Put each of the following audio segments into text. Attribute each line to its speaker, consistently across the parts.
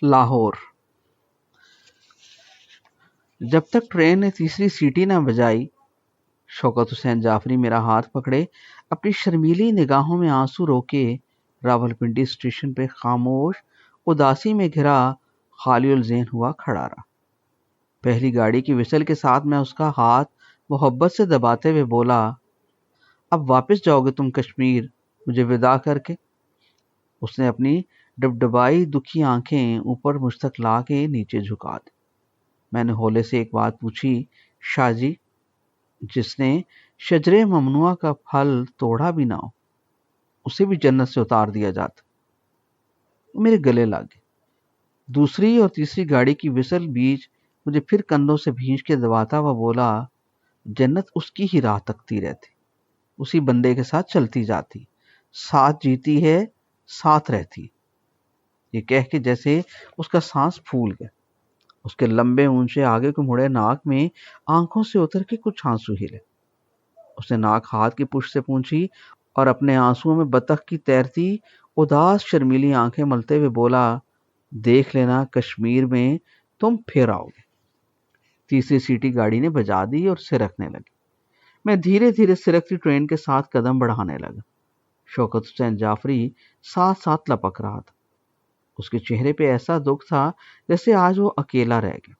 Speaker 1: لاہور۔ جب تک ٹرین نے تیسری سیٹی نہ بجائی، شوکت حسین جعفری میرا ہاتھ پکڑے اپنی شرمیلی نگاہوں میں آنسو روکے راولپنڈی اسٹیشن پہ خاموش اداسی میں گھرا خالی الذہن ہوا کھڑا رہا۔ پہلی گاڑی کی وسل کے ساتھ میں اس کا ہاتھ محبت سے دباتے ہوئے بولا، اب واپس جاؤ گے تم کشمیر مجھے وداع کر کے؟ اس نے اپنی ڈبڈبائی دکھی آنکھیں اوپر مجھ تک لا کے نیچے جھکا دی۔ میں نے ہولے سے ایک بات پوچھی، شاہ جی، جس نے شجرے ممنوعہ کا پھل توڑا بھی نہ ہو اسے بھی جنت سے اتار دیا جاتا؟ میرے گلے لگ گئے۔ دوسری اور تیسری گاڑی کی وسل بیچ مجھے پھر کندھوں سے بھینچ کے دباتا ہوا بولا، جنت اس کی ہی راہ تکتی رہتی، اسی بندے کے ساتھ چلتی جاتی، ساتھ جیتی ہے، ساتھ رہتی۔ یہ کہہ کے جیسے اس کا سانس پھول گیا، اس کے لمبے اونچے آگے کو مڑے ناک میں آنکھوں سے اتر کے کچھ آنسو ہلے۔ اس نے ناک ہاتھ کی پشت سے پونچھی اور اپنے آنسوؤں میں بطخ کی تیرتی اداس شرمیلی آنکھیں ملتے ہوئے بولا، دیکھ لینا کشمیر میں تم پھر آؤ گے۔ تیسری سیٹی گاڑی نے بجا دی اور سرکنے لگی۔ میں دھیرے دھیرے سرکتی ٹرین کے ساتھ قدم بڑھانے لگا۔ شوکت حسین جعفری ساتھ ساتھ لپک رہا تھا۔ اس کے چہرے پہ ایسا دکھ تھا جیسے آج وہ اکیلا رہ گیا۔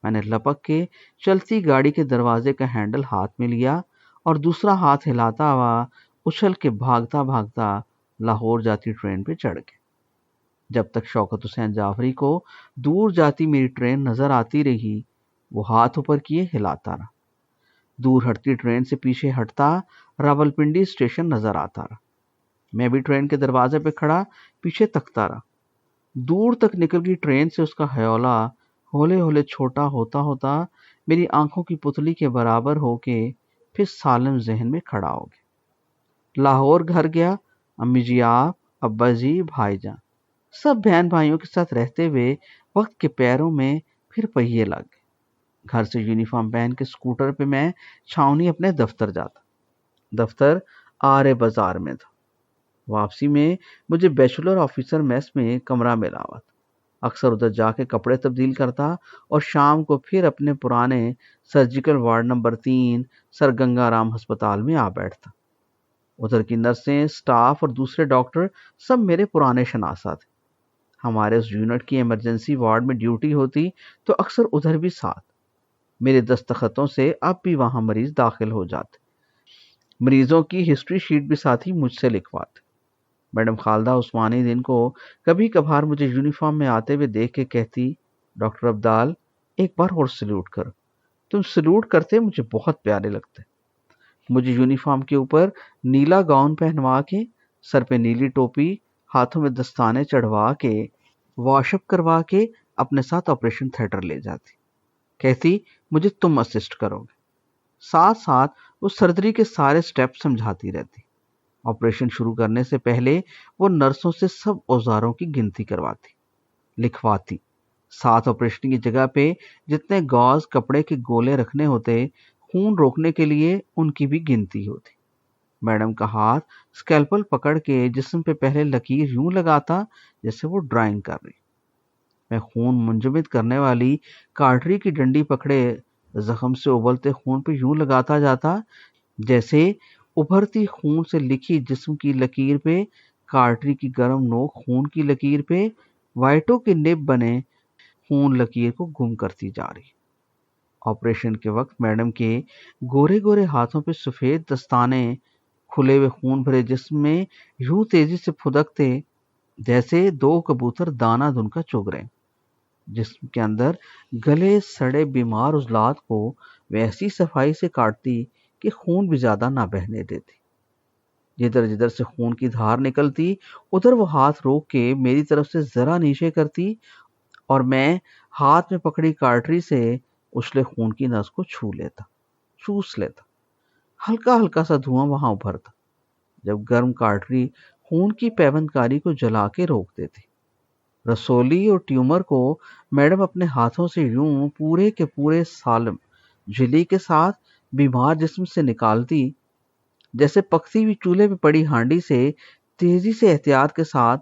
Speaker 1: میں نے لپک کے چلتی گاڑی کے دروازے کا ہینڈل ہاتھ میں لیا اور دوسرا ہاتھ ہلاتا ہوا اچھل کے بھاگتا بھاگتا لاہور جاتی ٹرین پہ چڑھ گیا۔ جب تک شوکت حسین جعفری کو دور جاتی میری ٹرین نظر آتی رہی، وہ ہاتھ اوپر کیے ہلاتا رہا۔ دور ہٹتی ٹرین سے پیچھے ہٹتا راولپنڈی اسٹیشن نظر آتا رہا۔ میں بھی ٹرین کے دروازے پہ کھڑا پیچھے تکتا رہا۔ دور تک نکل گئی ٹرین سے اس کا ہیولہ ہولے ہولے چھوٹا ہوتا ہوتا میری آنکھوں کی پتلی کے برابر ہو کے پھر سالم ذہن میں کھڑا ہو گیا۔ لاہور گھر گیا، امی جی، آپ، ابا جی، بھائی جان، سب بہن بھائیوں کے ساتھ رہتے ہوئے وقت کے پیروں میں پھر پہیے لگ گئے۔ گھر سے یونیفارم پہن کے اسکوٹر پہ میں چھاؤنی اپنے دفتر جاتا۔ دفتر آرے بازار میں تھا۔ واپسی میں مجھے بیچلر آفیسر میس میں کمرہ ملا ہوا تھا۔ اکثر ادھر جا کے کپڑے تبدیل کرتا اور شام کو پھر اپنے پرانے سرجیکل وارڈ نمبر 3 سر گنگا رام ہسپتال میں آ بیٹھتا۔ ادھر کی نرسیں، سٹاف اور دوسرے ڈاکٹر سب میرے پرانے شناسا تھے۔ ہمارے اس یونٹ کی ایمرجنسی وارڈ میں ڈیوٹی ہوتی تو اکثر ادھر بھی ساتھ۔ میرے دستخطوں سے اب بھی وہاں مریض داخل ہو جاتے۔ مریضوں کی ہسٹری شیٹ بھی ساتھ ہی مجھ سے لکھواتے۔ میڈم خالدہ عثمانی دن کو کبھی کبھار مجھے یونیفارم میں آتے ہوئے دیکھ کے کہتی، ڈاکٹر ابدال، ایک بار اور سلوٹ کرو، تم سلوٹ کرتے مجھے بہت پیارے لگتے۔ مجھے یونیفارم کے اوپر نیلا گاؤن پہنوا کے، سر پہ نیلی ٹوپی، ہاتھوں میں دستانے چڑھوا کے، واش اپ کروا کے اپنے ساتھ آپریشن تھیٹر لے جاتی۔ کہتی، مجھے تم اسسٹ کرو گے۔ ساتھ ساتھ وہ سرجری کے سارے سٹیپ سمجھاتی رہتی۔ آپریشن شروع کرنے سے پہلے وہ نرسوں سے سب اوزاروں کی گنتی کرواتی، لکھواتی۔ ساتھ آپریشن کی جگہ پہ جتنے گاز کپڑے کے گولے رکھنے ہوتے، خون روکنے کے لیے ان کی بھی گنتی ہوتی۔ میڈم کا ہاتھ اسکیلپل پکڑ کے جسم پہ پہلے لکیر یوں لگاتا جیسے وہ ڈرائنگ کر رہی۔ میں خون منجمد کرنے والی کارٹری کی ڈنڈی پکڑے زخم سے ابلتے خون پہ یوں لگاتا جاتا جیسے ابھرتی خون سے لکھی جسم کی لکیر پہ کارٹری کی گرم نوک خون کی لکیر پہ وائٹوں کی نب بنے خون لکیر کو گم کرتی جا رہی۔ آپریشن کے وقت میڈم کے گورے گورے ہاتھوں پہ سفید دستانے کھلے ہوئے خون بھرے جسم میں یوں تیزی سے پھدکتے جیسے 2 کبوتر دانہ دن کا چگ رہے۔ جسم کے اندر گلے سڑے بیمار عضلات کو ویسی صفائی سے کاٹتی کہ خون بھی زیادہ نہ بہنے دیتی۔ جدھر جدھر سے خون کی دھار نکلتی ادھر وہ ہاتھ روک کے میری طرف سے ذرا نیچے کرتی اور میں ہاتھ میں پکڑی کارٹری سے اچھلے خون کی نس کو چھو لیتا، چوس لیتا۔ ہلکا ہلکا سا دھواں وہاں ابھرتا جب گرم کارٹری خون کی پیوند کاری کو جلا کے روک دیتی۔ رسولی اور ٹیومر کو میڈم اپنے ہاتھوں سے یوں پورے کے پورے سالم جھلی کے ساتھ بیمار جسم سے نکالتی جیسے پکتی ہوئی چولہے پہ پڑی ہانڈی سے تیزی سے احتیاط کے ساتھ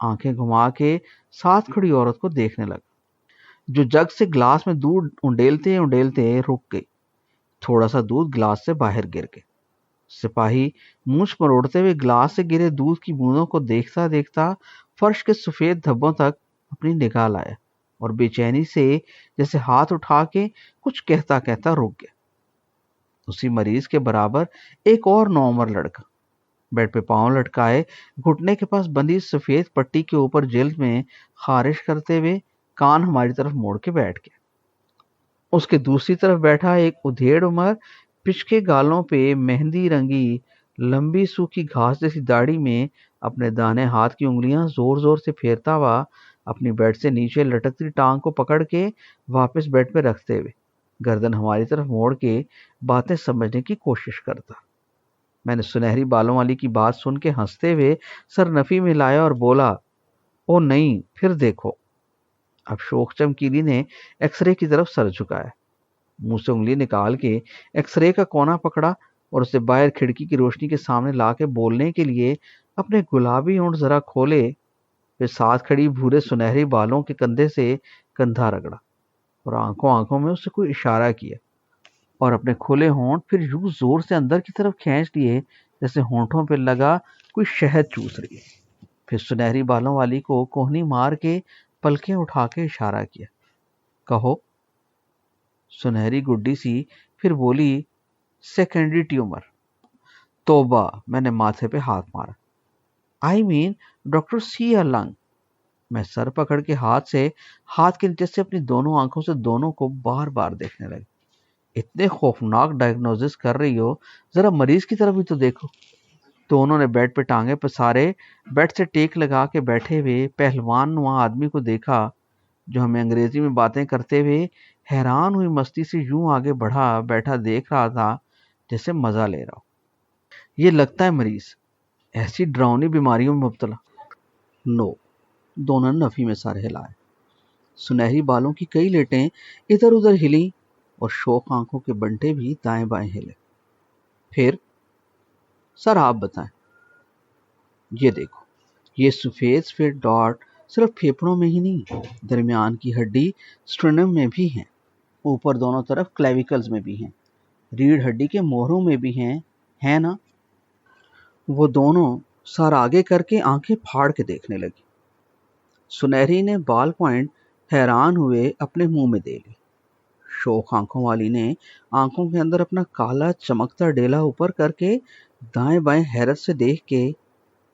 Speaker 1: آنکھیں گھما کے ساتھ کھڑی عورت کو دیکھنے لگا جو جگ سے گلاس میں دودھ انڈیلتے انڈیلتے رک گئی۔ تھوڑا سا دودھ گلاس سے باہر گر گیا۔ سپاہی مونچھ مروڑتے ہوئے گلاس سے گرے دودھ کی بوندوں کو دیکھتا دیکھتا فرش کے سفید دھبوں تک اپنی نگاہ لایا اور بے چینی سے جیسے ہاتھ اٹھا کے کچھ کہتا کہتا رک گیا۔ اسی مریض کے برابر ایک اور نوعمر لڑکا بیڈ پہ پاؤں لٹکائے گھٹنے کے پاس بندھی سفید پٹی کے اوپر جلد میں خارش کرتے ہوئے کان ہماری طرف موڑ کے بیٹھ گیا۔ اس کے دوسری طرف بیٹھا ایک ادھیڑ عمر پچکے گالوں پہ مہندی رنگی لمبی سوکھی گھاس جیسی داڑھی میں اپنے دانے ہاتھ کی انگلیاں زور زور سے پھیرتا ہوا اپنی بیڈ سے نیچے لٹکتی ٹانگ کو پکڑ کے واپس بیڈ پہ رکھتے ہوئے گردن ہماری طرف موڑ کے باتیں سمجھنے کی کوشش کرتا۔ میں نے سنہری بالوں والی کی بات سن کے ہنستے ہوئے سر نفی میں لایا اور بولا، او نہیں، پھر دیکھو۔ اب شوخ چمکیلی نے ایکس رے کی طرف سر جھکایا، منہ سے انگلی نکال کے ایکس رے کا کونا پکڑا اور اسے باہر کھڑکی کی روشنی کے سامنے لا کے بولنے کے لیے اپنے گلابی ہونٹ ذرا کھولے، پھر ساتھ کھڑی بھورے سنہری بالوں کے کندھے سے کندھا رگڑا اور آنکھوں میں اس سے کوئی اشارہ کیا اور اپنے کھلے ہونٹ پھر یوں زور سے اندر کی طرف کھینچ لیے جیسے ہونٹوں پہ لگا کوئی شہد چوس رہی ہے۔ پھر سنہری بالوں والی کو کوہنی مار کے پلکیں اٹھا کے اشارہ کیا، کہو۔ سنہری گڈی سی پھر بولی، سیکنڈری ٹیومر۔ توبہ، میں نے ماتھے پہ ہاتھ مارا۔ آئی مین ڈاکٹر سی اے لنگ۔ میں سر پکڑ کے ہاتھ کے نیچے سے اپنی دونوں آنکھوں سے دونوں کو بار بار دیکھنے لگی۔ اتنے خوفناک ڈائگنوزس کر رہی ہو، ذرا مریض کی طرف بھی تو دیکھو۔ تو انہوں نے بیڈ پہ ٹانگیں پسارے بیڈ سے ٹیک لگا کے بیٹھے ہوئے پہلوان نما آدمی کو دیکھا جو ہمیں انگریزی میں باتیں کرتے ہوئے حیران ہوئی مستی سے یوں آگے بڑھا بیٹھا دیکھ رہا تھا جیسے مزہ لے رہا ہو۔ یہ لگتا ہے مریض ایسی ڈراؤنی بیماریوں میں مبتلا۔ نو، دونوں نے نفی میں سر ہلایا۔ سنہری بالوں کی کئی لٹیں ادھر ادھر ہلی اور شوق آنکھوں کے بنٹے بھی دائیں بائیں ہلے۔ پھر سر آپ بتائیں۔ یہ دیکھو، یہ سفید ڈاٹ صرف پھیپھڑوں میں ہی نہیں، درمیان کی ہڈی سٹرنم میں بھی ہیں، اوپر دونوں طرف کلیویکلز میں بھی ہیں، ریڑھ ہڈی کے موہروں میں بھی ہیں نا؟ وہ دونوں سر آگے کر کے آنکھیں پھاڑ کے دیکھنے لگی۔ سنہری نے بال پوائنٹ حیران ہوئے اپنے منہ میں دے لی۔ شوخ آنکھوں والی نے آنکھوں کے اندر اپنا کالا چمکتا ڈیلا اوپر کر کے دائیں بائیں حیرت سے دیکھ کے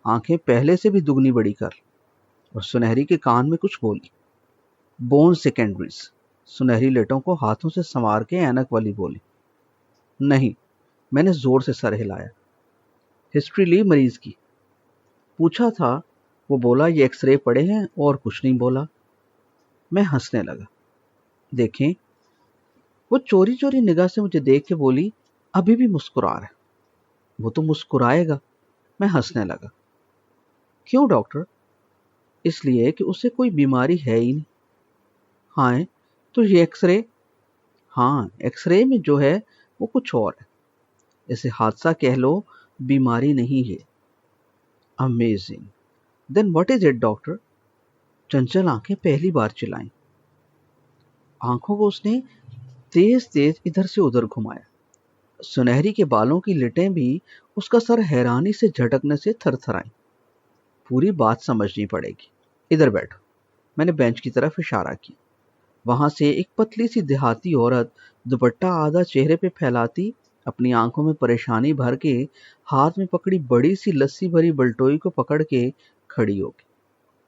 Speaker 1: آنکھیں پہلے سے بھی دگنی بڑی کر اور سنہری کے کان میں کچھ بولی۔ Bone secondaries. سنہری لٹوں کو ہاتھوں سے سنوار کے اینک والی بولی۔ نہیں، میں نے زور سے سر ہلایا۔ ہسٹری لی مریض کی؟ پوچھا تھا، وہ بولا یہ ایکس رے پڑے ہیں اور کچھ نہیں بولا۔ میں ہنسنے لگا۔ دیکھیں، وہ چوری چوری نگاہ سے مجھے دیکھ کے بولی، ابھی بھی مسکرا رہا ہے۔ وہ تو مسکرائے گا۔ میں ہنسنے لگا۔ کیوں ڈاکٹر؟ اس لیے کہ اسے کوئی بیماری ہے ہی نہیں۔ ہاں تو یہ ایکس رے؟ ہاں، ایکس رے میں جو ہے وہ کچھ اور ہے۔ اسے حادثہ کہہ لو، بیماری نہیں ہے۔ Amazing. Then what is it doctor? چنچل آنکھیں پہلی بار چلائیں۔ آنکھوں کو اس نے تیز تیز ادھر سے ادھر گھمایا۔ سنہری کے بالوں کی لٹیں بھی اس کا سر حیرانی سے جھٹکنے سے تھر تھرائیں۔ پوری بات سمجھنی پڑے گی۔ ادھر بیٹھو۔ میں نے بینچ کی طرف اشارہ کیا۔ وہاں سے ایک پتلی سی دیہاتی عورت دوپٹہ آدھا چہرے پہ پھیلاتی اپنی آنکھوں میں پریشانی بھر کے ہاتھ میں پکڑی بڑی سی لسی بھری بلٹوئی کو پکڑ کے کھڑی ہو گئی۔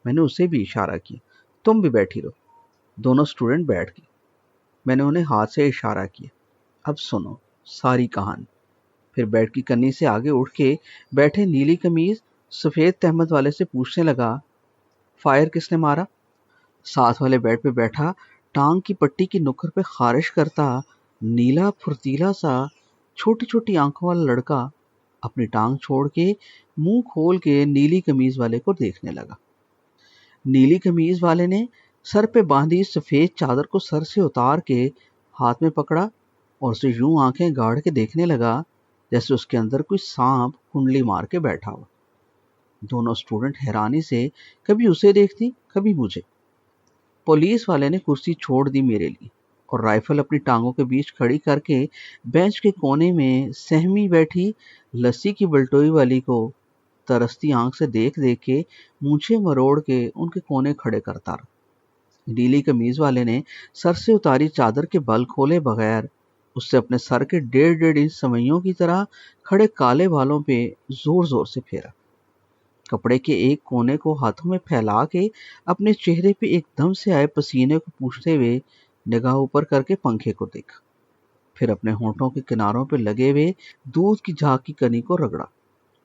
Speaker 1: میں نے اسے بھی اشارہ کیا، تم بھی بیٹھی رہو۔ دونوں اسٹوڈنٹ بیٹھ گئے۔ میں نے انہیں ہاتھ سے اشارہ کیا، اب سنو ساری کہانی۔ پھر بیڈ کی کنی سے آگے اٹھ کے بیٹھے نیلی قمیض سفید تہمت والے سے پوچھنے لگا، فائر کس نے مارا؟ ساتھ والے بیڈ پہ بیٹھا ٹانگ کی پٹی کی نکھر پہ خارش کرتا نیلا پھرتیلا سا چھوٹی چھوٹی آنکھوں والا لڑکا اپنی ٹانگ چھوڑ کے منہ کھول کے نیلی قمیض والے کو دیکھنے لگا۔ نیلی قمیض والے نے سر پہ باندھی سفید چادر کو سر سے اتار کے ہاتھ میں پکڑا اور اسے یوں آنکھیں گاڑ کے دیکھنے لگا جیسے اس کے اندر کوئی سانپ کنڈلی مار کے بیٹھا ہو۔ دونوں اسٹوڈنٹ حیرانی سے کبھی اسے دیکھتی کبھی مجھے۔ پولیس والے نے کرسی چھوڑ دی میرے لیے اور رائفل اپنی ٹانگوں کے بیچ کھڑی کر کے بینچ کے کونے میں سہمی بیٹھی لسی کی بلٹوئی والی کو ترستی آنکھ سے دیکھ دیکھ کے مونچھیں مروڑ کے ان کے کونے کھڑے کرتا رہا۔ نیلی قمیض والے نے سر سے اتاری چادر کے بل کھولے بغیر اس سے اپنے سر کے 1.5 انچ سوئیوں کی طرح کھڑے کالے بالوں پہ زور زور سے پھیرا۔ کپڑے کے ایک کونے کو ہاتھوں میں پھیلا کے اپنے چہرے پہ ایک دم سے آئے پسینے کو پوچھتے ہوئے نگاہ اوپر کر کے پنکھے کو دیکھا، پھر اپنے ہونٹوں کے کناروں پہ لگے ہوئے دودھ کی جھاگ کی کنی کو رگڑا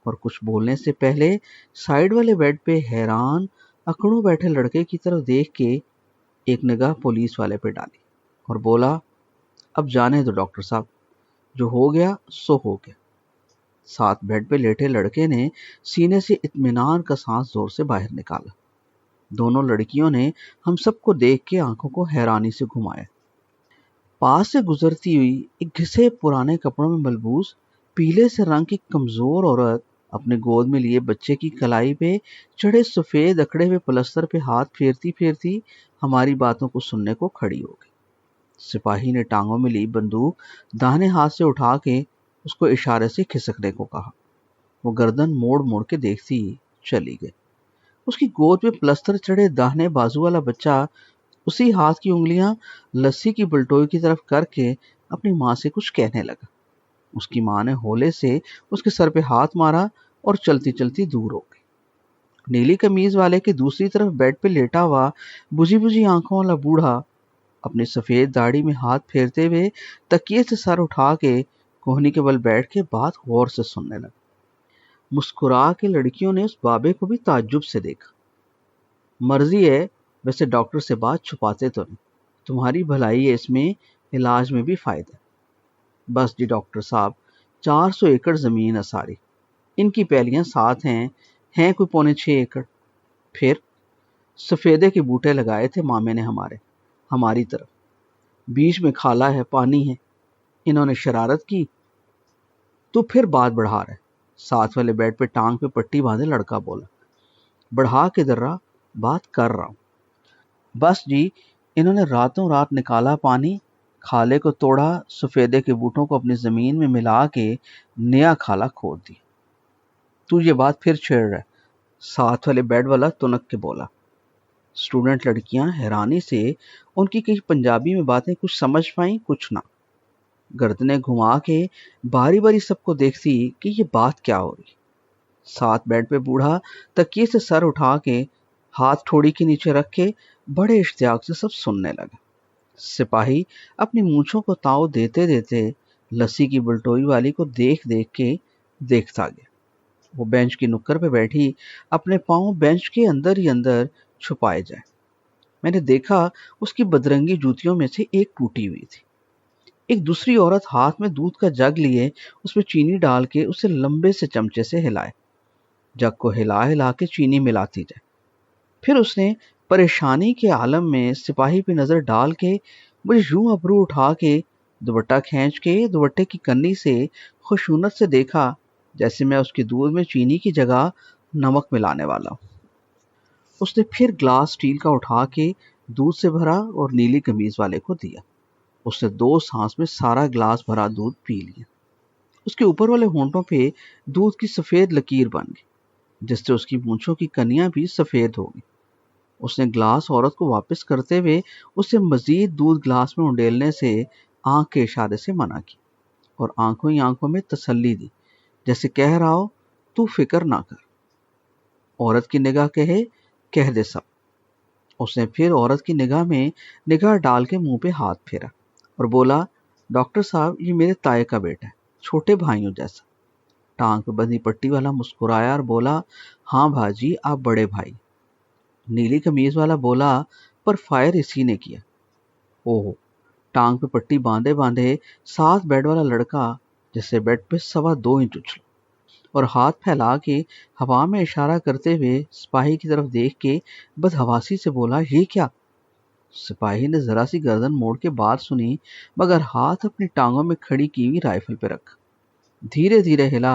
Speaker 1: اور کچھ بولنے سے پہلے سائیڈ والے بیڈ پہ حیران اکڑوں بیٹھے لڑکے کی طرف دیکھ کے ایک نگاہ پولیس والے پہ ڈالی اور بولا، اب جانے دو ڈاکٹر صاحب، جو ہو گیا سو ہو گیا۔ ساتھ بیڈ پہ لیٹے لڑکے نے سینے سے اطمینان کا سانس زور سے باہر نکالا۔ دونوں لڑکیوں نے ہم سب کو دیکھ کے آنکھوں کو حیرانی سے گھمایا۔ پاس سے گزرتی ہوئی ایک گھسے پرانے کپڑوں میں ملبوس پیلے سے رنگ کی کمزور عورت اپنے گود میں لیے بچے کی کلائی پہ چڑھے سفید اکڑے ہوئے پلستر پہ ہاتھ پھیرتی پھیرتی ہماری باتوں کو سننے کو کھڑی ہو گئی۔ سپاہی نے ٹانگوں میں لی بندوق داہنے ہاتھ سے اٹھا کے اس کو اشارے سے کھسکنے کو کہا۔ وہ گردن موڑ موڑ کے دیکھتی چلی گئی۔ اس کی گود میں پلستر چڑھے داہنے بازو والا بچہ اسی ہاتھ کی انگلیاں لسی کی بلٹوئی کی طرف کر کے اپنی ماں سے کچھ کہنے لگا۔ اس کی ماں نے ہولے سے اس کے سر پہ ہاتھ مارا اور چلتی چلتی دور ہو گئی۔ نیلی قمیض والے کے دوسری طرف بیڈ پہ لیٹا ہوا بجھی بجھی آنکھوں والا بوڑھا اپنی سفید داڑھی میں ہاتھ پھیرتے ہوئے تکیے سے سر اٹھا کے کوہنی کے بل بیٹھ کے بات غور سے سننے لگا۔ مسکرا کے لڑکیوں نے اس بابے کو بھی تعجب سے دیکھا۔ مرضی ہے، ویسے ڈاکٹر سے بات چھپاتے تو نہیں، تمہاری بھلائی ہے، اس میں علاج میں بھی فائدہ ہے۔ بس جی ڈاکٹر صاحب، 400 ایکڑ زمین ہے ساری، ان کی پیلیاں 7 ہیں کوئی 6.25 ایکڑ۔ پھر سفیدے کے بوٹے لگائے تھے مامے نے ہماری طرف، بیچ میں کھالا ہے، پانی ہے، انہوں نے شرارت کی تو پھر بات بڑھا رہے۔ ساتھ والے بیڈ پہ ٹانگ پہ پٹی باندھے لڑکا بولا، بڑھا کے در رہا، بات کر رہا ہوں۔ بس جی، انہوں نے راتوں رات نکالا پانی، کھالے کو توڑا، سفیدے کے بوٹوں کو اپنی زمین میں ملا کے نیا کھالا کھود دیا۔ تو یہ بات پھر چھیڑ رہا ہے، ساتھ والے بیڈ والا تنک کے بولا۔ اسٹوڈنٹ لڑکیاں حیرانی سے ان کی کئی پنجابی میں باتیں کچھ سمجھ پائیں کچھ نہ، گردنیں گھما کے باری باری سب کو دیکھتی کہ یہ بات کیا ہو رہی۔ ساتھ بیڈ پہ بوڑھا تکیے سے سر اٹھا کے ہاتھ ٹھوڑی کے نیچے رکھ کے بڑے اشتیاق سے سب سننے لگا۔ سپاہی اپنی مونچھوں کو تاؤ دیتے دیتے لسی کی بلٹوئی والی کو دیکھ دیکھ کے دیکھتا گیا۔ وہ بینچ کی نکر پہ بیٹھی اپنے پاؤں بینچ کے اندر ہی اندر چھپائے جائے۔ میں نے دیکھا اس کی بدرنگی جوتیوں میں سے ایک ٹوٹی ہوئی تھی۔ ایک دوسری عورت ہاتھ میں دودھ کا جگ لیے اس میں چینی ڈال کے اسے لمبے سے چمچے سے ہلائے، جگ کو ہلا ہلا کے چینی ملاتی جائے۔ پھر اس نے پریشانی کے عالم میں سپاہی پہ نظر ڈال کے مجھے یوں ابرو اٹھا کے دوپٹہ کھینچ کے دوپٹے کی کنی سے خشونت سے دیکھا جیسے میں اس کے دودھ میں چینی کی جگہ نمک ملانے والا ہوں۔ اس نے پھر گلاس اسٹیل کا اٹھا کے دودھ سے بھرا اور نیلی قمیض والے کو دیا۔ اس نے 2 سانس میں سارا گلاس بھرا دودھ پی لیا۔ اس کے اوپر والے ہونٹوں پہ دودھ کی سفید لکیر بن گئی جس سے اس کی مونچھوں کی کنیاں بھی سفید ہو گئی۔ اس نے گلاس عورت کو واپس کرتے ہوئے اسے مزید دودھ گلاس میں انڈیلنے سے آنکھ کے اشارے سے منع کی اور آنکھوں ہی آنکھوں میں تسلی دی، جیسے کہہ رہا ہو تو فکر نہ کر، عورت کی نگاہ کہہ دے سب۔ اس نے پھر عورت کی نگاہ میں نگاہ ڈال کے منہ پہ ہاتھ پھیرا اور بولا، ڈاکٹر صاحب یہ میرے تائے کا بیٹا ہے، چھوٹے بھائیوں جیسا۔ ٹانگ پہ بندھی پٹی والا مسکرایا اور بولا، ہاں بھاجی آپ بڑے بھائی۔ نیلی قمیض والا بولا، پر فائر اسی نے کیا۔ اوہ، ٹانگ پہ پٹی باندھے باندھے ساتھ بیڈ والا لڑکا جسے بیڈ پہ 2.25 انچ اچھلا اور ہاتھ پھیلا کے ہوا میں اشارہ کرتے ہوئے سپاہی کی طرف دیکھ کے بدحواسی سے بولا، یہ کیا؟ سپاہی نے ذرا سی گردن موڑ کے بات سنی مگر ہاتھ اپنی ٹانگوں میں کھڑی کی ہوئی رائفل پہ رکھا، دھیرے دھیرے ہلا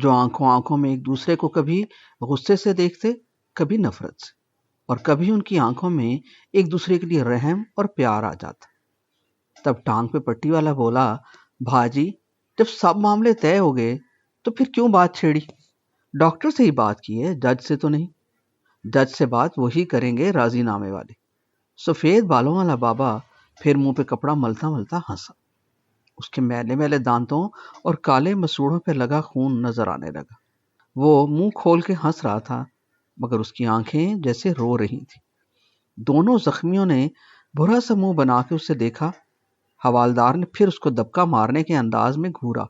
Speaker 1: جو آنکھوں آنکھوں میں ایک دوسرے کو کبھی غصے سے دیکھتے، کبھی نفرت سے، اور کبھی ان کی آنکھوں میں ایک دوسرے کے لیے رحم اور پیار آ جاتا۔ تب ٹانگ پہ پٹی والا بولا، بھاجی جب سب معاملے طے ہو گئے تو پھر کیوں بات چھیڑی؟ ڈاکٹر سے ہی بات کی ہے، جج سے تو نہیں۔ جج سے بات وہی کریں گے راضی نامے والے۔ سفید بالوں والا بابا پھر منہ پہ کپڑا ملتا ملتا ہنسا۔ اس کے میلے میلے دانتوں اور کالے مسوڑوں پہ لگا خون نظر آنے لگا۔ وہ منہ کھول کے ہنس رہا تھا مگر اس کی آنکھیں جیسے رو رہی تھی۔ دونوں زخمیوں نے برا سا منہ بنا کے اسے دیکھا۔ حوالدار نے پھر اس کو دبکا مارنے کے انداز میں گھورا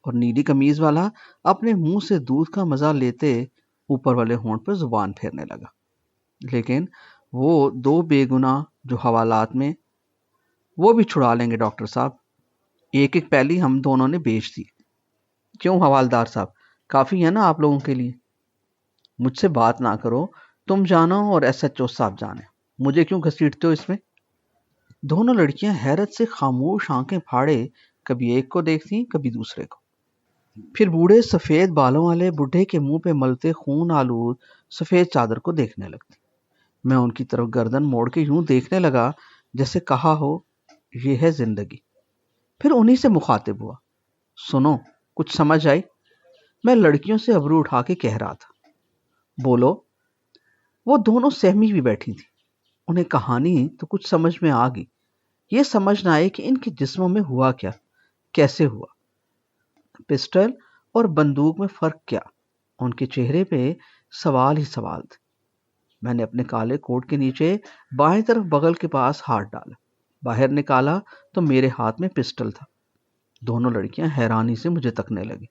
Speaker 1: اور نیلی قمیض والا اپنے منہ سے دودھ کا مزہ لیتے اوپر والے ہونٹ پہ زبان پھیرنے لگا۔ لیکن وہ دو بے گناہ جو حوالات میں، وہ بھی چھڑا لیں گے ڈاکٹر صاحب۔ ایک ایک پیلی ہم دونوں نے بیچ دی۔ کیوں حوالدار صاحب، کافی ہے نا آپ لوگوں کے لیے؟ مجھ سے بات نہ کرو، تم جانو اور ایس ایچ او صاحب جانے، مجھے کیوں گھسیٹتے ہو اس میں؟ دونوں لڑکیاں حیرت سے خاموش آنکھیں پھاڑے کبھی ایک کو دیکھتی کبھی دوسرے کو، پھر بوڑھے سفید بالوں والے بڈھے کے منہ پہ ملتے خون آلود سفید چادر کو دیکھنے لگتی۔ میں ان کی طرف گردن موڑ کے یوں دیکھنے لگا جیسے کہا ہو یہ ہے زندگی۔ پھر انہی سے مخاطب ہوا، سنو کچھ سمجھ آئی؟ میں لڑکیوں سے ابرو اٹھا کے کہہ رہا تھا۔ بولو۔ وہ دونوں سہمی بھی بیٹھی تھی۔ انہیں کہانی تو کچھ سمجھ میں آ گئی، یہ سمجھ نہ آئے کہ ان کے جسموں میں ہوا کیا، کیسے ہوا۔ پسٹل اور بندوق میں فرق کیا؟ ان کے چہرے پہ سوال ہی سوال تھے۔ میں نے اپنے کالے کوٹ کے نیچے بائیں طرف بغل کے پاس ہاتھ ڈالا، باہر نکالا تو میرے ہاتھ میں پسٹل تھا۔ دونوں لڑکیاں حیرانی سے مجھے تکنے لگی۔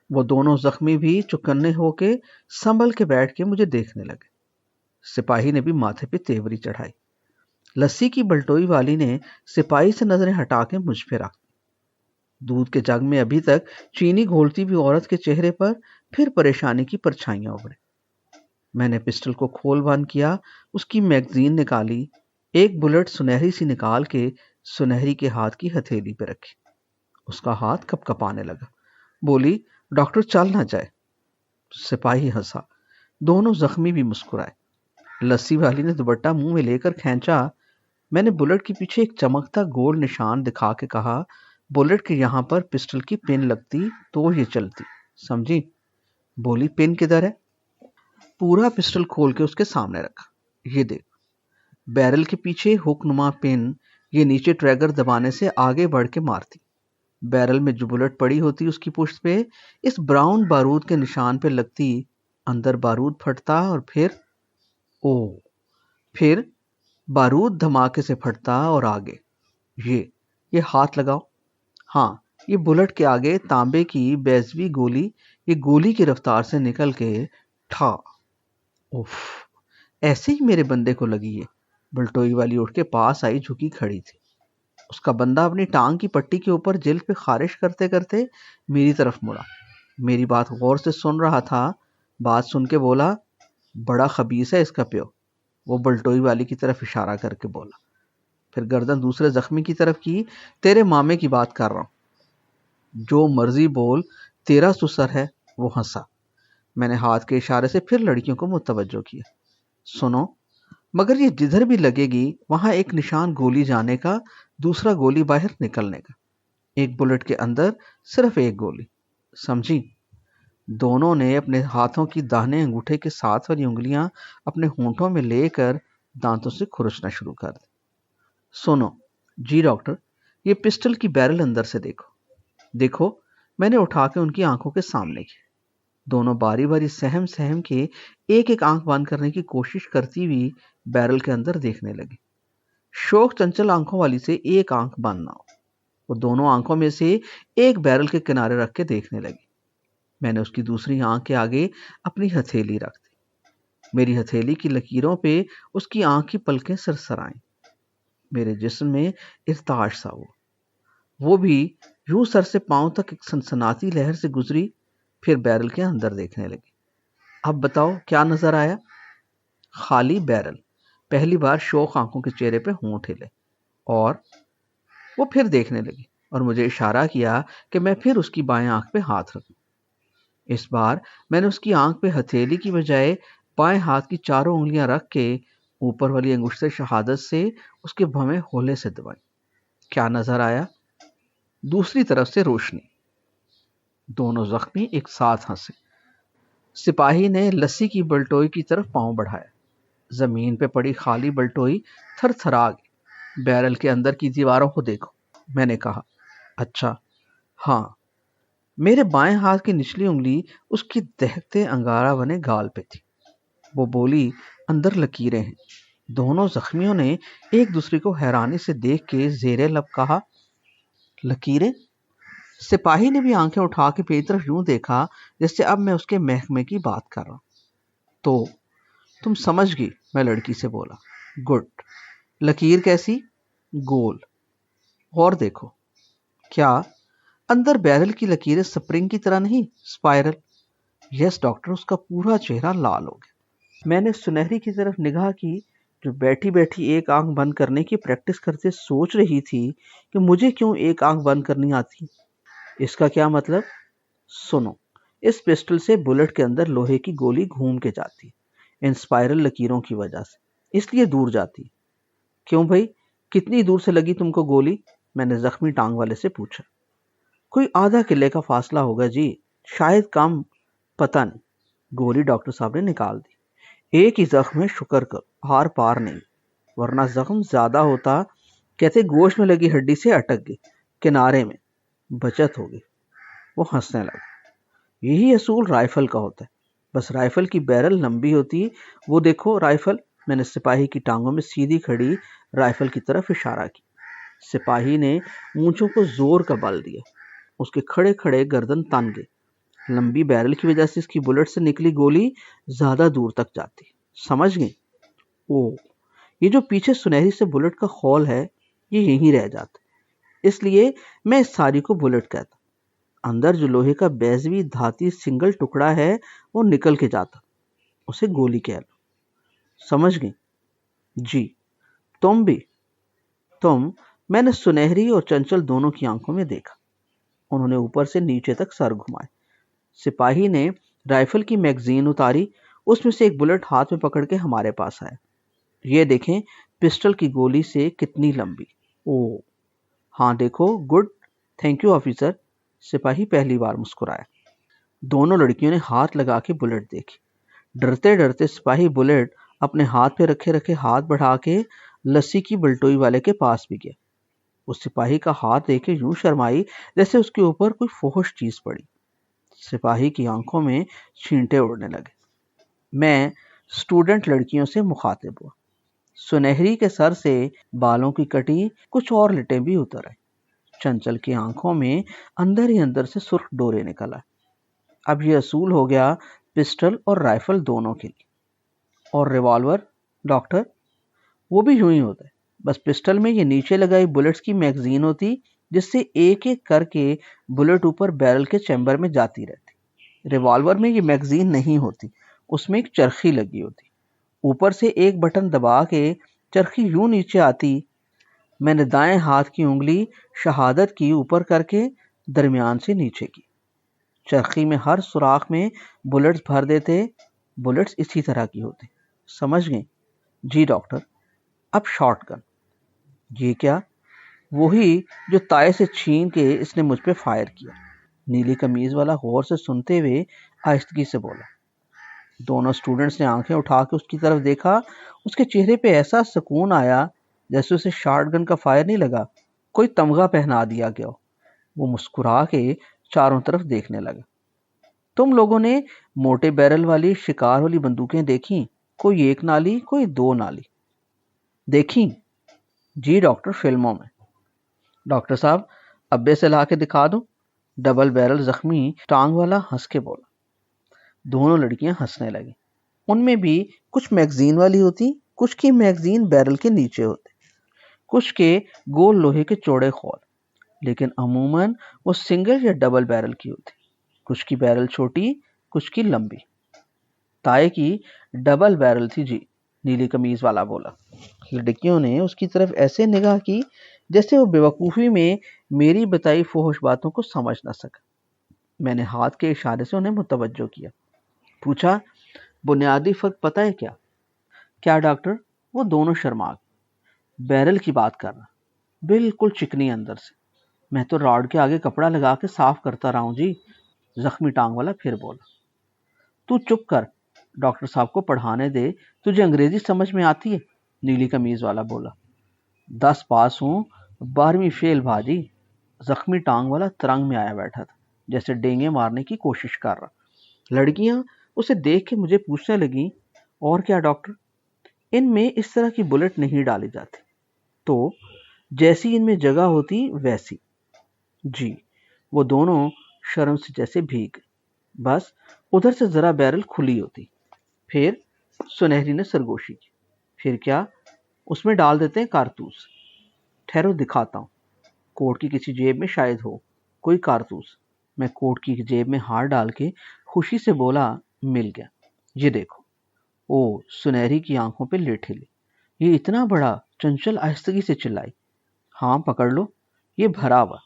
Speaker 1: وہ دونوں زخمی بھی چکنے ہو کے سنبھل کے بیٹھ کے مجھے دیکھنے لگے۔ سپاہی نے بھی ماتھے پہ تیوری چڑھائی۔ لسی کی بلٹوئی والی نے سپاہی سے نظریں ہٹا کے مجھ پہ رکھ دی۔ دودھ کے جگ میں ابھی تک چینی گھولتی ہوئی عورت کے چہرے پر پھر پریشانی کی پرچھائیاں ابھریں۔ میں نے پسٹل کو کھول بند کیا، اس کی میگزین نکالی، ایک بلٹ سنہری سی نکال کے سنہری کے ہاتھ کی ہتھیلی پہ رکھی۔ اس کا ہاتھ کپ کپانے لگا۔ بولی، ڈاکٹر چل نہ جائے۔ سپاہی ہنسا، دونوں زخمی بھی مسکرائے۔ لسی والی نے دوپٹہ منہ میں لے کر کھینچا۔ میں نے بلٹ کے پیچھے ایک چمکتا گول نشان دکھا کے کہا، بلٹ کے یہاں پر پسٹل کی پن لگتی تو یہ چلتی، سمجھی؟ بولی، پن کدھر ہے؟ پورا پسٹل کھول کے اس کے سامنے رکھا۔ یہ دیکھ، بیرل کے پیچھے ہک نما پن، یہ نیچے ٹریگر دبانے سے آگے بڑھ کے مارتی۔ بیرل میں جو بلٹ پڑی ہوتی اس کی پشت پہ اس براؤن بارود کے نشان پہ لگتی، اندر بارود پھٹتا اور پھر بارود دھماکے سے پھٹتا اور آگے یہ ہاتھ لگاؤ۔ ہاں، یہ بلٹ کے آگے تانبے کی بیضوی گولی، یہ گولی کی رفتار سے نکل کے ٹھا۔ اوف، ایسے ہی میرے بندے کو لگی ہے۔ بلٹوئی والی اٹھ کے پاس آئی، جھکی کھڑی تھی۔ اس کا بندہ اپنی ٹانگ کی پٹی کے اوپر جلد پہ خارش کرتے کرتے میری طرف مڑا۔ میری بات غور سے سن رہا تھا۔ بات سن کے بولا، بڑا خبیث ہے اس کا پیو۔ وہ بلٹوئی والی کی طرف اشارہ کر کے بولا، پھر گردن دوسرے زخمی کی طرف کی، تیرے مامے کی بات کر رہا ہوں، جو مرضی بول، تیرا سسر ہے۔ وہ ہنسا۔ میں نے ہاتھ کے اشارے سے پھر لڑکیوں کو متوجہ کیا۔ سنو، مگر یہ جدھر بھی لگے گی وہاں ایک نشان گولی جانے کا، دوسرا گولی باہر نکلنے کا، ایک بلٹ کے اندر صرف ایک گولی، سمجھی؟ دونوں نے اپنے ہاتھوں کی داہنے انگوٹھے کے ساتھ والی انگلیاں اپنے ہونٹوں میں لے کر دانتوں سے کھرچنا شروع کر دی۔ سنو، جی ڈاکٹر، یہ پسٹل کی بیرل اندر سے دیکھو۔ میں نے اٹھا کے ان کی آنکھوں کے سامنے کی۔ دونوں باری باری سہم سہم کے ایک ایک آنکھ بند کرنے کی کوشش کرتی ہوئی بیرل کے اندر دیکھنے لگی۔ شوق چنچل آنکھوں والی سے ایک آنکھ بند نہ ہو۔ وہ دونوں آنکھوں میں سے ایک بیرل کے کنارے رکھ کے دیکھنے لگی۔ میں نے اس کی دوسری آنکھ کے آگے اپنی ہتھیلی رکھ دی۔ میری ہتھیلی کی لکیروں پہ اس کی آنکھ کی پلکیں سرسرائیں۔ میرے جسم میں ارتعاش سا ہوا۔ وہ بھی یوں سر سے پاؤں تک ایک سنسناتی لہر سے گزری، پھر بیرل کے اندر دیکھنے لگی۔ اب بتاؤ کیا نظر آیا؟ خالی بیرل۔ پہلی بار شوق آنکھوں کے چہرے پہ ہونٹ ہلے، اور وہ پھر دیکھنے لگی اور مجھے اشارہ کیا کہ میں پھر اس کی بائیں آنکھ پہ ہاتھ رکھوں۔ اس بار میں نے اس کی آنکھ پہ ہتھیلی کی بجائے بائیں ہاتھ کی چاروں انگلیاں رکھ کے اوپر والی انگشت شہادت سے اس کے بھویں ہولے سے دبائی۔ کیا نظر آیا؟ دوسری طرف سے روشنی۔ دونوں زخمی ایک ساتھ ہنسے۔ سپاہی نے لسی کی بلٹوئی کی طرف پاؤں بڑھایا۔ زمین پہ پڑی خالی بلٹوئی تھر تھرا گئی۔ بیرل کے اندر کی دیواروں کو دیکھو، میں نے کہا۔ اچھا، ہاں۔ میرے بائیں ہاتھ کی نچلی انگلی اس کی دہتے انگارہ بنے گال پہ تھی۔ وہ بولی، اندر لکیریں ہیں۔ دونوں زخمیوں نے ایک دوسرے کو حیرانی سے دیکھ کے زیر لب کہا، لکیریں؟ سپاہی نے بھی آنکھیں اٹھا کے میری طرف یوں دیکھا جیسے اب میں اس کے محکمے کی بات کر رہا ہوں۔ تو تم سمجھ گئی، میں لڑکی سے بولا۔ گڈ۔ لکیر کیسی؟ گول۔ اور دیکھو۔ کیا؟ اندر بیرل کی لکیریں سپرنگ کی طرح نہیں، سپائرل؟ یس ڈاکٹر، اس کا پورا چہرہ لال ہو گیا۔ میں نے سنہری کی طرف نگاہ کی جو بیٹھی بیٹھی ایک آنکھ بند کرنے کی پریکٹس کرتے سوچ رہی تھی کہ مجھے کیوں ایک آنکھ بند کرنی آتی۔ اس کا کیا مطلب؟ سنو، اس پسٹل سے بلٹ کے اندر لوہے کی گولی گھوم کے جاتی ان سپائرل لکیروں کی وجہ سے، اس لیے دور جاتی۔ کیوں بھائی، کتنی دور سے لگی تم کو گولی؟ میں نے زخمی ٹانگ والے سے پوچھا۔ کوئی آدھا کلے کا فاصلہ ہوگا جی، شاید کم، پتہ نہیں۔ گولی ڈاکٹر صاحب نے نکال دی۔ ایک ہی زخم ہے، شکر کرو، ہار پار نہیں، ورنہ زخم زیادہ ہوتا، کہتے گوشت میں لگی ہڈی سے اٹک گئی، کنارے میں، بچت ہو گئی۔ وہ ہنسنے لگا۔ یہی اصول رائفل کا ہوتا ہے، بس رائفل کی بیرل لمبی ہوتی۔ وہ دیکھو رائفل، میں نے سپاہی کی ٹانگوں میں سیدھی کھڑی رائفل کی طرف اشارہ کی۔ سپاہی نے اونچوں کو زور کا بل دیا۔ اس کے کھڑے کھڑے گردن تن گئی۔ لمبی بیرل کی وجہ سے اس کی بلٹ سے نکلی گولی زیادہ دور تک جاتی۔ سمجھ گئی؟ او، یہ جو پیچھے سنہری سے بلٹ کا خول ہے، یہ یہیں رہ جاتا، اس لیے میں اس ساری کو بلٹ کہتا۔ اندر جو لوہے کا بیضوی دھاتی سنگل ٹکڑا ہے وہ نکل کے جاتا، اسے گولی کہہ لو۔ سمجھ گئی؟ جی۔ تم بھی؟ تم؟ میں نے سنہری اور چنچل دونوں کی آنکھوں میں دیکھا۔ انہوں نے اوپر سے نیچے تک سر گھمائے۔ سپاہی نے رائفل کی میگزین اتاری، اس میں سے ایک بلٹ ہاتھ میں پکڑ کے ہمارے پاس آیا۔ یہ دیکھیں پسٹل کی گولی سے کتنی لمبی۔ او ہاں دیکھو، گڈ، تھینک یو آفیسر۔ سپاہی پہلی بار مسکرایا۔ دونوں لڑکیوں نے ہاتھ لگا کے بلٹ دیکھی۔ ڈرتے ڈرتے سپاہی بلٹ اپنے ہاتھ پہ رکھے رکھے ہاتھ بڑھا کے لسی کی بلٹوئی والے کے پاس بھی گیا۔ اس سپاہی کا ہاتھ دیکھ کے یوں شرمائی جیسے اس کے اوپر کوئی فحش چیز پڑی۔ سپاہی کی آنکھوں میں چھینٹے اڑنے لگے۔ میں اسٹوڈنٹ لڑکیوں سے مخاطب ہوا۔ سنہری کے سر سے بالوں کی کٹی کچھ اور لٹیں بھی اتر آئی۔ چنچل کی آنکھوں میں اندر ہی اندر سے سرخ ڈورے نکل آئے۔ اب یہ اصول ہو گیا پسٹل اور رائفل دونوں کے لیے۔ اور ریوالور ڈاکٹر؟ وہ بھی یوں ہی ہوتا ہے، بس پسٹل میں یہ نیچے لگائی بلٹس کی میگزین ہوتی جس سے ایک ایک کر کے بلٹ اوپر بیرل کے چیمبر میں جاتی رہتی۔ ریوالور میں یہ میگزین نہیں ہوتی، اس میں ایک چرخی لگی ہوتی، اوپر سے ایک بٹن دبا کے چرخی یوں نیچے آتی۔ میں نے دائیں ہاتھ کی انگلی شہادت کی اوپر کر کے درمیان سے نیچے کی۔ چرخی میں ہر سوراخ میں بلٹس بھر دیتے۔ بلٹس اسی طرح کی ہوتی۔ سمجھ گئیں؟ جی ڈاکٹر۔ اب شارٹ گن۔ یہ کیا؟ وہی جو تائے سے چھین کے اس نے مجھ پہ فائر کیا۔ نیلی قمیض والا غور سے سنتے ہوئے آہستگی سے بولا۔ دونوں سٹوڈنٹس نے آنکھیں اٹھا کے اس کی طرف دیکھا۔ اس کے چہرے پہ ایسا سکون آیا جیسے اسے شارٹ گن کا فائر نہیں لگا، کوئی تمغہ پہنا دیا گیا ہو۔ وہ مسکرا کے چاروں طرف دیکھنے لگا۔ تم لوگوں نے موٹے بیرل والی شکار والی بندوقیں دیکھیں؟ کوئی ایک نالی، کوئی دو نالی۔ دیکھیں؟ جی ڈاکٹر، فلموں میں۔ ڈاکٹر صاحب، ابے سے لا کے دکھا دوں؟ ڈبل بیرل زخمی ٹانگ والا ہنس کے بولا۔ دونوں لڑکیاں ہنسنے لگیں۔ ان میں بھی کچھ میگزین والی ہوتی، کچھ کی میگزین بیرل کے نیچے ہوتے، کچھ کے گول لوہے کے چوڑے خول، لیکن عموماً وہ سنگل یا ڈبل بیرل کی ہوتی۔ کچھ کی بیرل چھوٹی، کچھ کی لمبی۔ تائے کی ڈبل بیرل تھی جی، نیلی قمیض والا بولا۔ لڑکیوں نے اس کی طرف ایسے نگاہ کی جیسے وہ بے وقوفی میں میری بتائی فحش باتوں کو سمجھ نہ سکا۔ میں نے ہاتھ کے اشارے سے انہیں متوجہ کیا. پوچھا بنیادی فرق پتہ ہے کیا؟ کیا ڈاکٹر؟ وہ دونوں شرما گئے. بیرل کی بات کر رہا، بالکل چکنی اندر سے. میں تو راڈ کے آگے کپڑا لگا کے صاف کرتا رہا ہوں جی. زخمی ٹانگ والا پھر بولا. تو چپ کر، ڈاکٹر صاحب کو پڑھانے دے، تجھے انگریزی سمجھ میں آتی ہے؟ نیلی قمیض والا بولا. 10 پاس ہوں، 12ویں فیل بھاجی. زخمی ٹانگ والا ترنگ میں آیا بیٹھا تھا، جیسے ڈینگے مارنے کی کوشش کر رہا. لڑکیاں اسے دیکھ کے مجھے پوچھنے لگیں، اور کیا ڈاکٹر؟ ان میں اس طرح کی بلٹ نہیں ڈالی جاتی. تو جیسی ان میں جگہ ہوتی ویسی. جی. وہ دونوں شرم سے جیسے بھیگ گئے. بس ادھر سے ذرا بیرل کھلی ہوتی. پھر سنہری نے سرگوشی کی. پھر کیا؟ اس میں ڈال دیتے ہیں کارتوس. ٹھہرو دکھاتا ہوں. کوٹ کی کسی جیب میں شاید ہو کوئی کارتوس. میں کوٹ کی جیب میں ہاتھ ڈال کے خوشی سے بولا، مل گیا. یہ دیکھو. او سنہری کی آنکھوں پہ لٹ ہلی. یہ اتنا بڑا؟ چنچل آہستگی سے چلائی. ہاں پکڑ لو، یہ بھرا ہوا.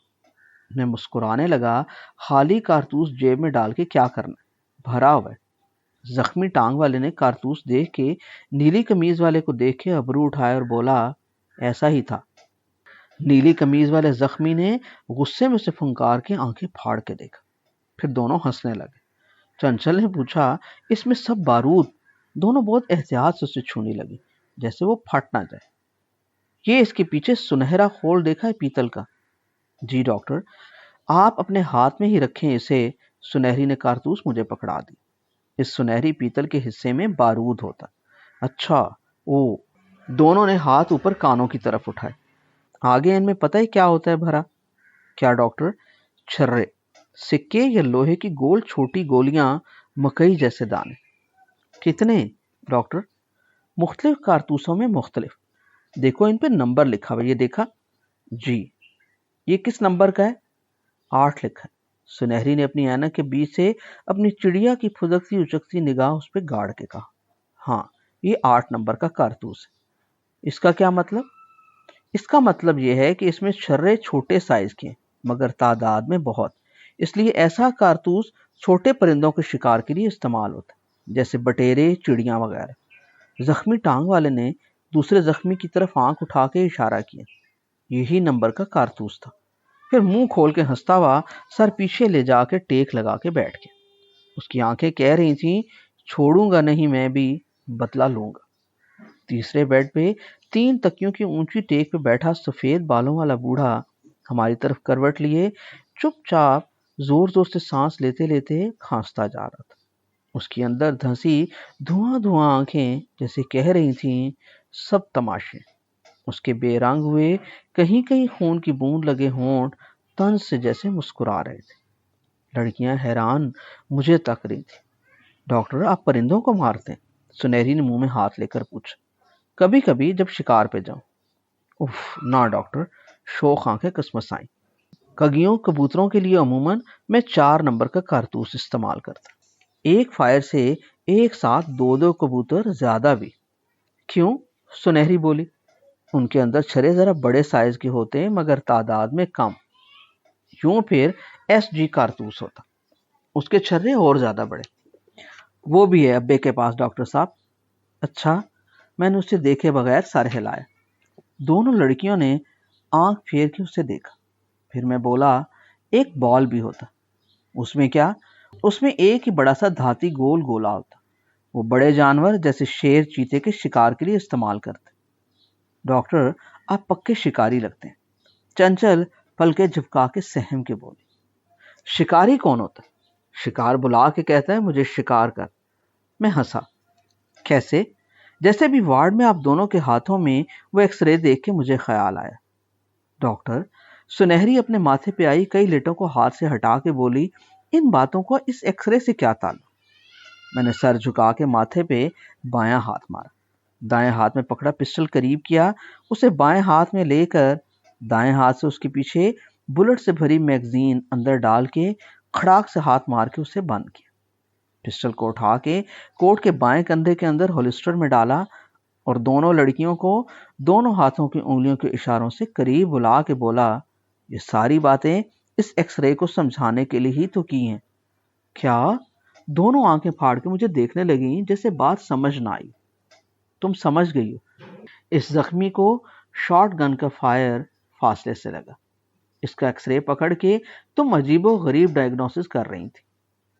Speaker 1: میں مسکرانے لگا. خالی کارتوس جیب میں ڈال کے کیا کرنا ہے؟ بھرا ہوا ہے. زخمی ٹانگ والے نے کارتوس دیکھ کے نیلی قمیض والے کو دیکھ کے ابرو اٹھائے اور بولا، ایسا ہی تھا. نیلی قمیض والے زخمی نے غصے میں سے پھنکار کے آنکھیں پھاڑ کے دیکھا. پھر دونوں ہنسنے لگے. چنچل نے پوچھا، اس میں سب بارود؟ دونوں بہت احتیاط سے اسے چھونے لگے، جیسے وہ پھٹ نہ جائے. یہ اس کے پیچھے سنہرا خول دیکھا ہے پیتل کا؟ جی ڈاکٹر. آپ اپنے ہاتھ میں ہی رکھیں اسے. سنہری نے کارتوس مجھے پکڑا دی. اس سنہری پیتل کے حصے میں بارود ہوتا. اچھا. او. دونوں نے ہاتھ اوپر کانوں کی طرف اٹھائے. آگے ان میں پتہ ہے کیا ہوتا ہے بھرا؟ کیا ڈاکٹر؟ چھرے، سکے یا لوہے کی گول چھوٹی گولیاں، مکئی جیسے دانے. کتنے ڈاکٹر؟ مختلف کارتوسوں میں مختلف. دیکھو ان پہ نمبر لکھا ہوا، یہ دیکھا؟ جی. یہ کس نمبر کا ہے؟ 8 لکھا ہے. سنہری نے اپنی اینک کے بیچ سے اپنی چڑیا کی پھدکتی اچکتی نگاہ اس پہ گاڑ کے کہا، ہاں یہ 8 نمبر کا کارتوس ہے. اس کا کیا مطلب؟ اس کا مطلب یہ ہے کہ اس میں چھرے چھوٹے سائز کے ہیں مگر تعداد میں بہت، اس لیے ایسا کارتوس چھوٹے پرندوں کے شکار کے لیے استعمال ہوتا ہے، جیسے بٹیرے، چڑیاں وغیرہ. زخمی ٹانگ والے نے دوسرے زخمی کی طرف آنکھ اٹھا کے اشارہ کیا. یہی نمبر کا کارتوس تھا. پھر منہ کھول کے ہنستا ہوا سر پیچھے لے جا کے ٹیک لگا کے بیٹھ گیا. اس کی آنکھیں کہہ رہی تھیں، چھوڑوں گا نہیں میں بھی، بدلہ لوں گا. تیسرے بیڈ پہ 3 تکیوں کی اونچی ٹیک پہ بیٹھا سفید بالوں والا بوڑھا ہماری طرف کروٹ لیے چپ چاپ زور زور سے سانس لیتے لیتے کھانستا جا رہا تھا. اس کی اندر دھنسی دھواں دھواں آنکھیں جیسے کہہ رہی تھیں، سب تماشے. اس کے بے رنگ ہوئے کہیں کہیں خون کی بوند لگے ہونٹ طنز سے جیسے مسکرا رہے تھے. لڑکیاں حیران مجھے تک رہی تھی. ڈاکٹر آپ پرندوں کو مارتے ہیں؟ سنہری نے منہ میں ہاتھ لے کر پوچھا. کبھی کبھی جب شکار پہ جاؤں. اف نہ ڈاکٹر. شوق آنکھیں کسمسائیں. کگیوں کبوتروں کے لیے عموماً میں 4 نمبر کا کارتوس استعمال کرتا. ایک فائر سے ایک ساتھ 2 کبوتر زیادہ بھی. کیوں؟ سنہری بولی. ان کے اندر چھرے ذرا بڑے سائز کے ہوتے ہیں مگر تعداد میں کم. یوں پھر ایس جی کارتوس ہوتا، اس کے چھرے اور زیادہ بڑے. وہ بھی ہے ابے کے پاس ڈاکٹر صاحب. اچھا. میں نے اسے دیکھے بغیر سر ہلایا. دونوں لڑکیوں نے آنکھ پھیر کے اسے دیکھا. پھر میں بولا، ایک بال بھی ہوتا. اس میں کیا؟ اس میں ایک ہی بڑا سا دھاتی گول گولا ہوتا. وہ بڑے جانور جیسے شیر چیتے کے شکار کے لیے استعمال کرتے. ڈاکٹر آپ پکے شکاری لگتے ہیں. چنچل پلکے جھپکا کے سہم کے بولی. شکاری کون ہوتا ہے؟ شکار بلا کے کہتا ہے مجھے شکار کر. میں ہنسا. کیسے؟ جیسے بھی وارڈ میں آپ دونوں کے ہاتھوں میں وہ ایکس رے دیکھ کے مجھے خیال آیا. ڈاکٹر سنہری اپنے ماتھے پہ آئی کئی لٹوں کو ہاتھ سے ہٹا کے بولی، ان باتوں کو اس ایکس رے سے کیا تعلق؟ میں نے سر جھکا کے ماتھے پہ بایاں ہاتھ مارا. دائیں ہاتھ میں پکڑا پسٹل قریب کیا، اسے بائیں ہاتھ میں لے کر دائیں ہاتھ سے اس کے پیچھے بلٹ سے بھری میگزین اندر ڈال کے کھڑاک سے ہاتھ مار کے اسے بند کیا. پسٹل کو اٹھا کے کوٹ کے بائیں کندھے کے اندر ہولسٹر میں ڈالا اور دونوں لڑکیوں کو دونوں ہاتھوں کی انگلیوں کے اشاروں سے قریب بلا کے بولا، یہ ساری باتیں اس ایکس رے کو سمجھانے کے لیے ہی تو کی ہیں. کیا؟ دونوں آنکھیں پھاڑ کے مجھے دیکھنے لگیں جیسے بات سمجھ نہ آئی۔ تم سمجھ گئی ہو۔ اس زخمی کو شارٹ گن کا فائر فاصلے سے لگا۔ اس کا ایکس رے پکڑ کے تم عجیب و غریب ڈائگنوسس کر رہی تھی۔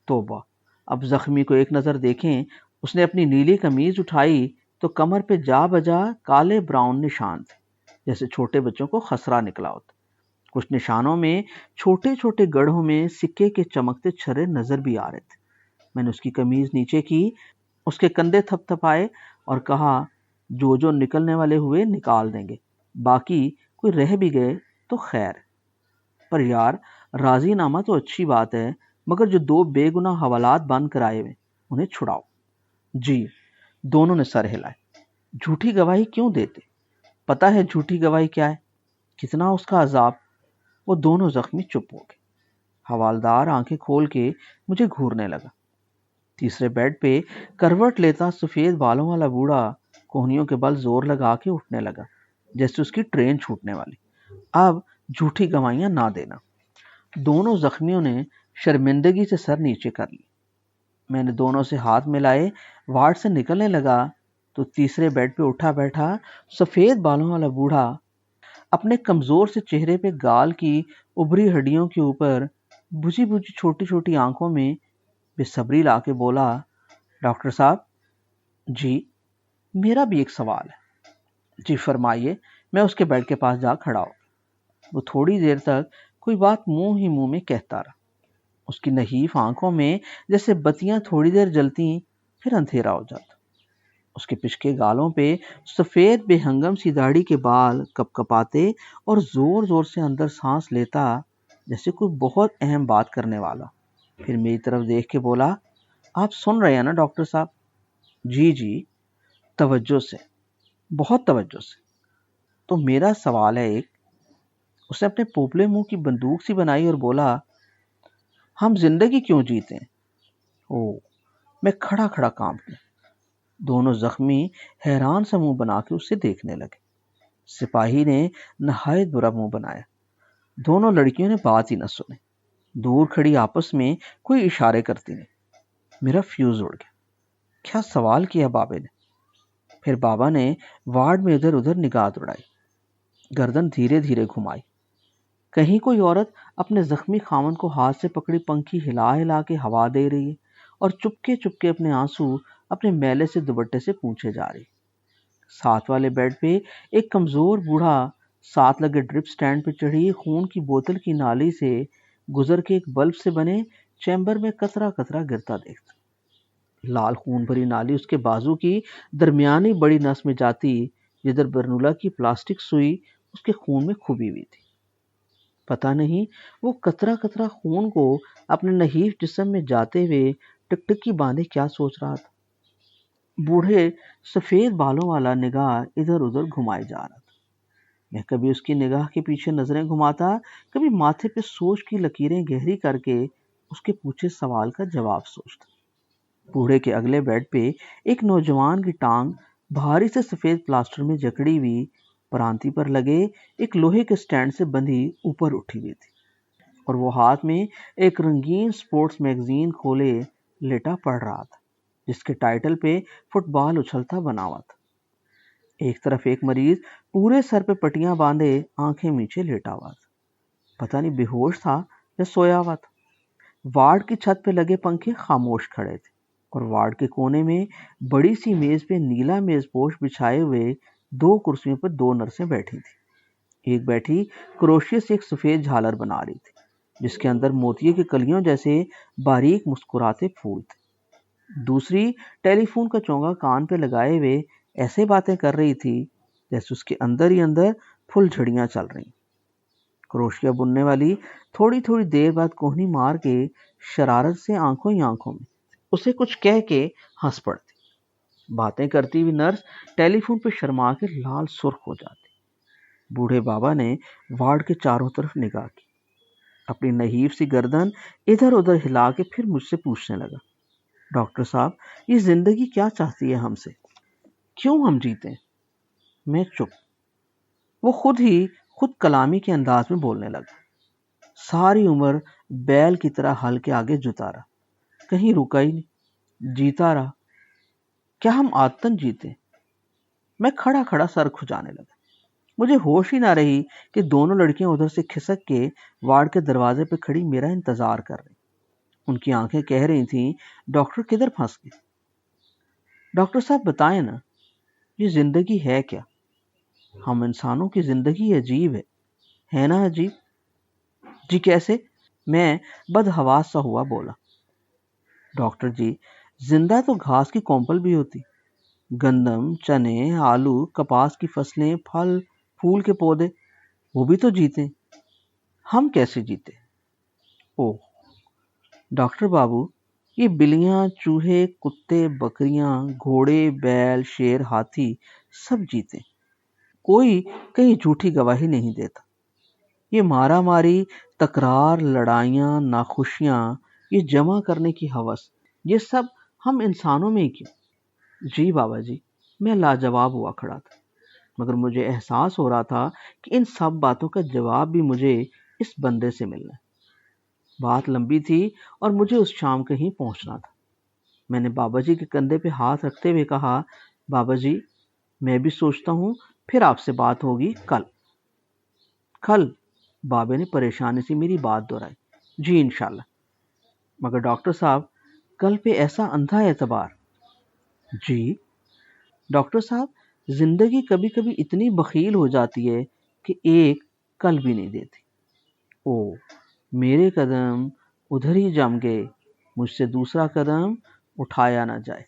Speaker 1: توبہ! اب زخمی کو ایک نظر دیکھیں۔ اس نے اپنی نیلی قمیض اٹھائی تو کمر پہ جا بجا کالے براؤن نشان تھے، جیسے چھوٹے بچوں کو خسرہ نکلا ہوتا۔ کچھ نشانوں میں چھوٹے چھوٹے گڑھوں میں سکے کے چمکتے چھرے نظر بھی آ رہے تھے۔ میں نے اس کی قمیض نیچے کی، اس کے کندھے تھپ تھپائے اور کہا، جو جو نکلنے والے ہوئے نکال دیں گے، باقی کوئی رہ بھی گئے تو خیر۔ پر یار، راضی نامہ تو اچھی بات ہے، مگر جو 2 بے گناہ حوالات بند کرائے ہوئے انہیں چھڑاؤ۔ جی۔ دونوں نے سر ہلائے۔ جھوٹی گواہی کیوں دیتے؟ پتہ ہے جھوٹی گواہی کیا ہے؟ کتنا اس کا عذاب؟ وہ دونوں زخمی چپ ہو گئے۔ حوالدار آنکھیں کھول کے مجھے گھورنے لگا۔ تیسرے بیڈ پہ کروٹ لیتا سفید بالوں والا بوڑھا کوہنیوں کے بل زور لگا کے اٹھنے لگا، جیسے اس کی ٹرین چھوٹنے والی۔ اب جھوٹی گواہیاں نہ دینا۔ دونوں زخمیوں نے شرمندگی سے سر نیچے کر لی۔ میں نے دونوں سے ہاتھ ملائے، وارڈ سے نکلنے لگا تو تیسرے بیڈ پہ اٹھا بیٹھا سفید بالوں والا بوڑھا اپنے کمزور سے چہرے پہ گال کی ابری ہڈیوں کے اوپر بجھی بجھی چھوٹی چھوٹی آنکھوں میں بے صبری لا کے بولا، ڈاکٹر صاحب۔ جی؟ میرا بھی ایک سوال ہے۔ جی فرمائیے۔ میں اس کے بیڈ کے پاس جا کھڑا ہو۔ وہ تھوڑی دیر تک کوئی بات منہ ہی منہ میں کہتا رہا۔ اس کی نحیف آنکھوں میں جیسے بتیاں تھوڑی دیر جلتی پھر اندھیرا ہو جاتا۔ اس کے پچکے گالوں پہ سفید بے ہنگم سی داڑھی کے بال کپ کپاتے اور زور زور سے اندر سانس لیتا جیسے کوئی بہت اہم بات کرنے والا۔ پھر میری طرف دیکھ کے بولا، آپ سن رہے ہیں نا ڈاکٹر صاحب؟ جی جی، توجہ سے، بہت توجہ سے۔ تو میرا سوال ہے ایک۔ اس نے اپنے پوپلے منہ کی بندوق سی بنائی اور بولا، ہم زندگی کیوں جیتے ہیں؟ میں کھڑا کھڑا کانپ گیا۔ دونوں زخمی حیران سا منہ بنا کے اسے دیکھنے لگے۔ سپاہی نے نہایت برا منہ بنایا۔ دونوں لڑکیوں نے بات ہی نہ سنی، دور کھڑی آپس میں کوئی اشارے کرتی نہیں۔ میرا فیوز اڑ گیا۔ کیا سوال کیا بابے نے؟ پھر بابا نے وارڈ میں ادھر ادھر نگاہ دوڑائی، گردن دھیرے دھیرے گھمائی۔ کہیں کوئی عورت اپنے زخمی خاوند کو ہاتھ سے پکڑی پنکھی ہلا ہلا کے ہوا دے رہی ہے اور چپکے چپکے اپنے آنسو اپنے میلے سے دوپٹے سے پونچھے جا رہی۔ ساتھ والے بیڈ پہ ایک کمزور بوڑھا ساتھ لگے ڈرپ سٹینڈ پہ چڑھی خون کی بوتل کی نالی سے گزر کے ایک بلب سے بنے چیمبر میں قطرہ قطرہ گرتا دیکھتا۔ لال خون بھری نالی اس کے بازو کی درمیانی بڑی نس میں جاتی، جدھر برنولا کی پلاسٹک سوئی اس کے خون میں کھبی ہوئی تھی۔ پتہ نہیں وہ قطرہ قطرہ خون کو اپنے نحیف جسم میں جاتے ہوئے ٹکٹکی باندھے کیا سوچ رہا تھا۔ بوڑھے سفید بالوں والا نگاہ ادھر ادھر گھمائے جا رہا تھا۔ میں کبھی اس کی نگاہ کے پیچھے نظریں گھماتا، کبھی ماتھے پہ سوچ کی لکیریں گہری کر کے اس کے پوچھے سوال کا جواب سوچتا۔ بوڑھے کے اگلے بیڈ پہ ایک نوجوان کی ٹانگ بھاری سے سفید پلاسٹر میں جکڑی ہوئی پرانتی پر لگے ایک لوہے کے سٹینڈ سے بندھی اوپر اٹھی ہوئی تھی، اور وہ ہاتھ میں ایک رنگین سپورٹس میگزین کھولے لیٹا پڑھ رہا تھا، جس کے ٹائٹل پہ فٹ بال اچھلتا بنا ہوا تھا۔ ایک طرف ایک مریض پورے سر پہ پٹیاں باندھے آنکھیں میچے لیٹا ہوا تھا، پتہ نہیں بے ہوش تھا یا سویا ہوا تھا۔ وارڈ کی چھت پہ لگے پنکھے خاموش کھڑے تھے، اور وارڈ کے کونے میں بڑی سی میز پہ نیلا میز پوش بچھائے ہوئے 2 کرسیوں پر 2 نرسیں بیٹھی تھی۔ ایک بیٹھی کروشیے سے ایک سفید جھالر بنا رہی تھی، جس کے اندر موتیے کی کلیوں جیسے باریک مسکراتے پھول تھے۔ دوسری ٹیلی فون کا چونگا کان پہ لگائے ہوئے ایسے باتیں کر رہی تھی جیسے اس کے اندر ہی اندر پھل جھڑیاں چل رہی۔ کروشیا بننے والی تھوڑی تھوڑی دیر بعد کوہنی مار کے شرارت سے آنکھوں ہی آنکھوں میں اسے کچھ کہہ کے ہنس پڑتی۔ باتیں کرتی ہوئی نرس ٹیلی فون پہ شرما کے لال سرخ ہو جاتی۔ بوڑھے بابا نے وارڈ کے چاروں طرف نگاہ کی، اپنی نحیف سی گردن ادھر ادھر ہلا کے پھر مجھ سے پوچھنے لگا، ڈاکٹر صاحب، یہ زندگی کیا چاہتی ہے ہم سے؟ کیوں ہم جیتے ہیں؟ میں چپ۔ وہ خود کلامی کے انداز میں بولنے لگا، ساری عمر بیل کی طرح ہل کے آگے جتا رہا، کہیں رکا ہی نہیں، جیتا رہا۔ کیا ہم عادتاً جیتے؟ میں کھڑا کھڑا سر کھجانے لگا۔ مجھے ہوش ہی نہ رہی کہ دونوں لڑکیاں ادھر سے کھسک کے وارڈ کے دروازے پہ کھڑی میرا انتظار کر رہی۔ ان کی آنکھیں کہہ رہی تھیں ڈاکٹر کدھر پھنس گئے؟ ڈاکٹر صاحب بتائیں نا، یہ زندگی ہے کیا؟ ہم انسانوں کی زندگی عجیب ہے نا عجیب؟ جی کیسے؟ میں بدحواس سا ہوا بولا۔ ڈاکٹر جی، زندہ تو گھاس کی کونپل بھی ہوتی، گندم، چنے، آلو، کپاس کی فصلیں، پھل پھول کے پودے، وہ بھی تو جیتے۔ ہم کیسے جیتے؟ اوہ ڈاکٹر بابو، یہ بلیاں، چوہے، کتے، بکریاں، گھوڑے، بیل، شیر، ہاتھی سب جیتے، کوئی کہیں جھوٹی گواہی نہیں دیتا۔ یہ مارا ماری، تکرار، لڑائیاں، ناخوشیاں، یہ جمع کرنے کی ہوس، یہ سب ہم انسانوں میں ہی کیوں؟ جی بابا جی، میں لاجواب ہوا کھڑا تھا، مگر مجھے احساس ہو رہا تھا کہ ان سب باتوں کا جواب بھی مجھے اس بندے سے ملنا ہے۔ بات لمبی تھی اور مجھے اس شام کہیں پہنچنا تھا۔ میں نے بابا جی کے کندھے پہ ہاتھ رکھتے ہوئے کہا، بابا جی، میں بھی سوچتا ہوں پھر آپ سے بات ہوگی کل۔ کل؟ بابے نے پریشانی سے میری بات دہرائی۔ جی انشاءاللہ۔ مگر ڈاکٹر صاحب، کل پہ ایسا اندھا اعتبار۔ جی ڈاکٹر صاحب، زندگی کبھی کبھی اتنی بخیل ہو جاتی ہے کہ ایک کل بھی نہیں دیتی۔ او میرے قدم ادھر ہی جم گئے، مجھ سے دوسرا قدم اٹھایا نہ جائے۔